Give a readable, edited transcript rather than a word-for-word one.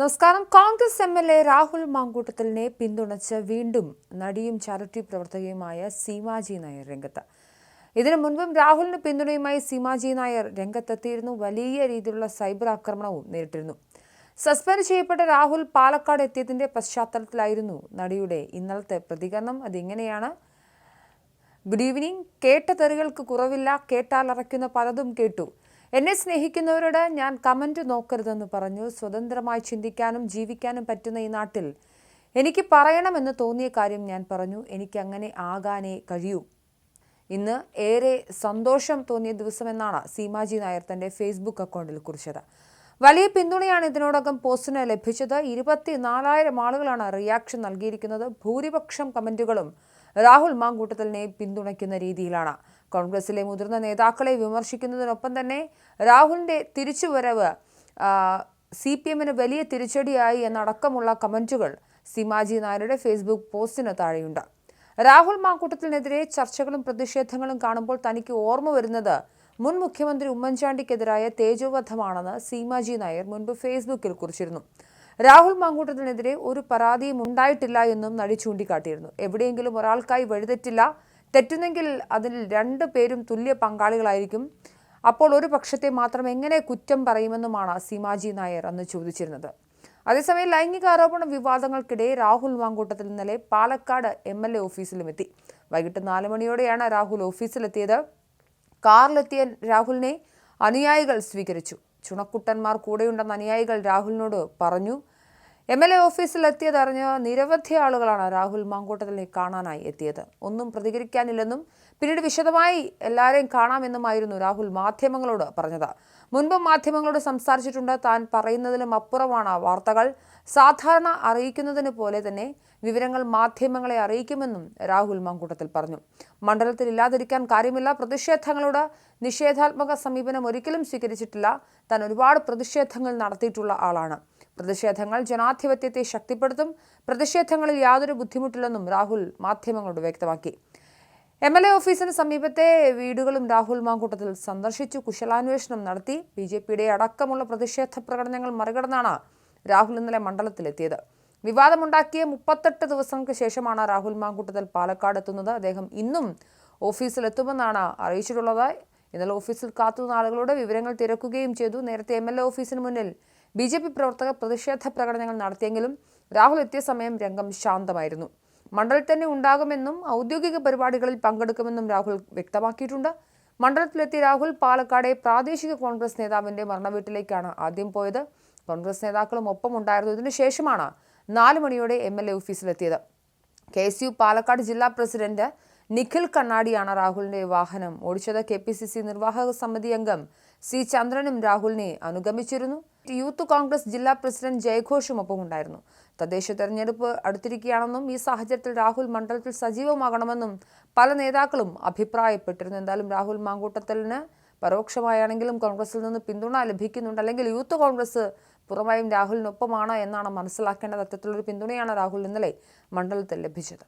നമസ്കാരം. കോൺഗ്രസ് എം.എൽ.എ രാഹുൽ മാങ്കൂട്ടത്തിലിനെ പിന്തുണച്ച് വീണ്ടും നടിയും ചാരിറ്റി പ്രവർത്തകയുമായ സീമാജി നായർ രംഗത്ത്. ഇതിനു മുൻപും രാഹുലിന് പിന്തുണയുമായി സീമാജി നായർ രംഗത്തെത്തിയിരുന്നു. വലിയ രീതിയിലുള്ള സൈബർ ആക്രമണവും നേരിട്ടിരുന്നു. സസ്പെൻഡ് ചെയ്യപ്പെട്ട രാഹുൽ പാലക്കാട് എത്തിയതിന്റെ പശ്ചാത്തലത്തിലായിരുന്നു നടിയുടെ ഇന്നലത്തെ പ്രതികരണം. അതിങ്ങനെയാണ്: ഗുഡ് ഈവനിങ്. കേട്ട തെറികൾക്ക് കുറവില്ല. കേട്ടാൽ അറയ്ക്കുന്ന പലതും കേട്ടു. എന്നെ സ്നേഹിക്കുന്നവരോട് ഞാൻ കമന്റ് നോക്കരുതെന്ന് പറഞ്ഞു. സ്വതന്ത്രമായി ചിന്തിക്കാനും ജീവിക്കാനും പറ്റുന്ന ഈ നാട്ടിൽ എനിക്ക് പറയണമെന്ന് തോന്നിയ കാര്യം ഞാൻ പറഞ്ഞു. എനിക്ക് അങ്ങനെ ആകാനേ കഴിയൂ. ഇന്ന് ഏറെ സന്തോഷം തോന്നിയ ദിവസമെന്നാണ് സീമാജി നായർ തന്റെ ഫേസ്ബുക്ക് അക്കൗണ്ടിൽ കുറിച്ചത്. വലിയ പിന്തുണയാണ് ഇതിനോടകം പോസ്റ്റിന് ലഭിച്ചത്. 24,000 ആളുകളാണ് റിയാക്ഷൻ നൽകിയിരിക്കുന്നത്. ഭൂരിപക്ഷം കമന്റുകളും രാഹുൽ മാങ്കൂട്ടത്തിലിനെ പിന്തുണയ്ക്കുന്ന രീതിയിലാണ്. കോൺഗ്രസിലെ മുതിർന്ന നേതാക്കളെ വിമർശിക്കുന്നതിനൊപ്പം തന്നെ രാഹുലിന്റെ തിരിച്ചുവരവ് CPM-ന് വലിയ തിരിച്ചടിയായി എന്നടക്കമുള്ള കമന്റുകൾ സീമാജി നായരുടെ ഫേസ്ബുക്ക് പോസ്റ്റിന് താഴെയുണ്ട്. രാഹുൽ മാങ്കൂട്ടത്തിനെതിരെ ചർച്ചകളും പ്രതിഷേധങ്ങളും കാണുമ്പോൾ തനിക്ക് ഓർമ്മ വരുന്നത് മുൻ മുഖ്യമന്ത്രി ഉമ്മൻചാണ്ടിക്കെതിരായ തേജോവധമാണെന്ന് സീമാജി നായർ മുൻപ് ഫേസ്ബുക്കിൽ കുറിച്ചിരുന്നു. രാഹുൽ മാങ്കൂട്ടത്തിനെതിരെ ഒരു പരാതിയും ഉണ്ടായിട്ടില്ല എന്നും നടി ചൂണ്ടിക്കാട്ടിയിരുന്നു. എവിടെയെങ്കിലും ഒരാൾക്കായി വഴിതെറ്റില്ല. തെറ്റുന്നെങ്കിൽ അതിൽ 2 പേരും തുല്യ പങ്കാളികളായിരിക്കും. അപ്പോൾ ഒരു പക്ഷത്തെ മാത്രം എങ്ങനെ കുറ്റം പറയുമെന്നുമാണ് സീമാജി നായർ അന്ന് ചോദിച്ചിരുന്നത്. അതേസമയം ലൈംഗിക ആരോപണ വിവാദങ്ങൾക്കിടെ രാഹുൽ മാങ്കൂട്ടത്തിൽ ഇന്നലെ പാലക്കാട് MLA ഓഫീസിലുമെത്തി. വൈകിട്ട് 4 മണിയോടെയാണ് രാഹുൽ ഓഫീസിലെത്തിയത്. കാറിലെത്തിയ രാഹുലിനെ അനുയായികൾ സ്വീകരിച്ചു. ചുണക്കുട്ടന്മാർ കൂടെയുണ്ടെന്ന് അനുയായികൾ രാഹുലിനോട് പറഞ്ഞു. MLA ഓഫീസിലെത്തിയതറിഞ്ഞ് നിരവധി ആളുകളാണ് രാഹുൽ മാങ്കൂട്ടത്തിലിനെ കാണാനായി എത്തിയത്. ഒന്നും പ്രതികരിക്കാനില്ലെന്നും പിന്നീട് വിശദമായി എല്ലാവരെയും കാണാമെന്നുമായിരുന്നു രാഹുൽ മാധ്യമങ്ങളോട് പറഞ്ഞത്. മുൻപും മാധ്യമങ്ങളോട് സംസാരിച്ചിട്ടുണ്ട്. താൻ പറയുന്നതിലും അപ്പുറമാണ് വാർത്തകൾ. സാധാരണ അറിയിക്കുന്നതിന് പോലെ തന്നെ വിവരങ്ങൾ മാധ്യമങ്ങളെ അറിയിക്കുമെന്നും രാഹുൽ മാങ്കൂട്ടത്തിൽ പറഞ്ഞു. മണ്ഡലത്തിൽ ഇല്ലാതിരിക്കാൻ കാര്യമില്ല. പ്രതിഷേധങ്ങളോട് നിഷേധാത്മക സമീപനം ഒരിക്കലും സ്വീകരിച്ചിട്ടില്ല. താൻ ഒരുപാട് പ്രതിഷേധങ്ങൾ നടത്തിയിട്ടുള്ള ആളാണ്. പ്രതിഷേധങ്ങൾ ജനാധിപത്യത്തെ ശക്തിപ്പെടുത്തും. പ്രതിഷേധങ്ങളിൽ യാതൊരു ബുദ്ധിമുട്ടില്ലെന്നും രാഹുൽ മാധ്യമങ്ങളോട് വ്യക്തമാക്കി. MLA ഓഫീസിന് സമീപത്തെ വീടുകളും രാഹുൽ മാങ്കൂട്ടത്തിൽ സന്ദർശിച്ചു. കുശലാന്വേഷണം നടത്തി. BJPയുടെ അടക്കമുള്ള പ്രതിഷേധ പ്രകടനങ്ങൾ മറികടന്നാണ് രാഹുൽ ഇന്നലെ മണ്ഡലത്തിലെത്തിയത്. വിവാദമുണ്ടാക്കിയ 38 ദിവസങ്ങൾക്ക് ശേഷമാണ് രാഹുൽ മാങ്കൂട്ടത്തിൽ പാലക്കാട് എത്തുന്നത്. അദ്ദേഹം ഇന്നും ഓഫീസിലെത്തുമെന്നാണ് അറിയിച്ചിട്ടുള്ളത്. ഇന്നലെ ഓഫീസിൽ കാത്തുനിന്ന ആളുകളോട് വിവരങ്ങൾ തിരക്കുകയും ചെയ്തു. നേരത്തെ MLA ഓഫീസിന് മുന്നിൽ BJP പ്രവർത്തകർ പ്രതിഷേധ പ്രകടനങ്ങൾ നടത്തിയെങ്കിലും രാഹുൽ എത്തിയ സമയം രംഗം ശാന്തമായിരുന്നു. മണ്ഡലത്തിൽ തന്നെ ഉണ്ടാകുമെന്നും ഔദ്യോഗിക പരിപാടികളിൽ പങ്കെടുക്കുമെന്നും രാഹുൽ വ്യക്തമാക്കിയിട്ടുണ്ട്. മണ്ഡലത്തിലെത്തിയ രാഹുൽ പാലക്കാടെ പ്രാദേശിക കോൺഗ്രസ് നേതാവിന്റെ മരണവീട്ടിലേക്കാണ് ആദ്യം പോയത്. കോൺഗ്രസ് നേതാക്കളും ഒപ്പം ഉണ്ടായിരുന്നു. ഇതിനുശേഷമാണ് 4 മണിയോടെ MLA ഓഫീസിലെത്തിയത്. KSU പാലക്കാട് ജില്ലാ പ്രസിഡന്റ് നിഖിൽ കണ്ണാടിയാണ് രാഹുലിന്റെ വാഹനം ഓടിച്ചത്. KPCC നിർവാഹക സമിതി അംഗം C ചന്ദ്രനും രാഹുലിനെ അനുഗമിച്ചിരുന്നു. യൂത്ത് കോൺഗ്രസ് ജില്ലാ പ്രസിഡന്റ് ജയഘോഷും ഒപ്പമുണ്ടായിരുന്നു. തദ്ദേശ തെരഞ്ഞെടുപ്പ് അടുത്തിരിക്കുകയാണെന്നും ഈ സാഹചര്യത്തിൽ രാഹുൽ മണ്ഡലത്തിൽ സജീവമാകണമെന്നും പല നേതാക്കളും അഭിപ്രായപ്പെട്ടിരുന്നു. എന്തായാലും രാഹുൽ മാങ്കൂട്ടത്തിലിന് പരോക്ഷമായാണെങ്കിലും കോൺഗ്രസിൽ നിന്ന് പിന്തുണ ലഭിക്കുന്നുണ്ട്. അല്ലെങ്കിൽ യൂത്ത് കോൺഗ്രസ് പുറമായും രാഹുലിനൊപ്പമാണ് എന്നാണ് മനസ്സിലാക്കേണ്ടത്. അത്തരത്തിലൊരു പിന്തുണയാണ് രാഹുൽ ഇന്നലെ മണ്ഡലത്തിൽ ലഭിച്ചത്.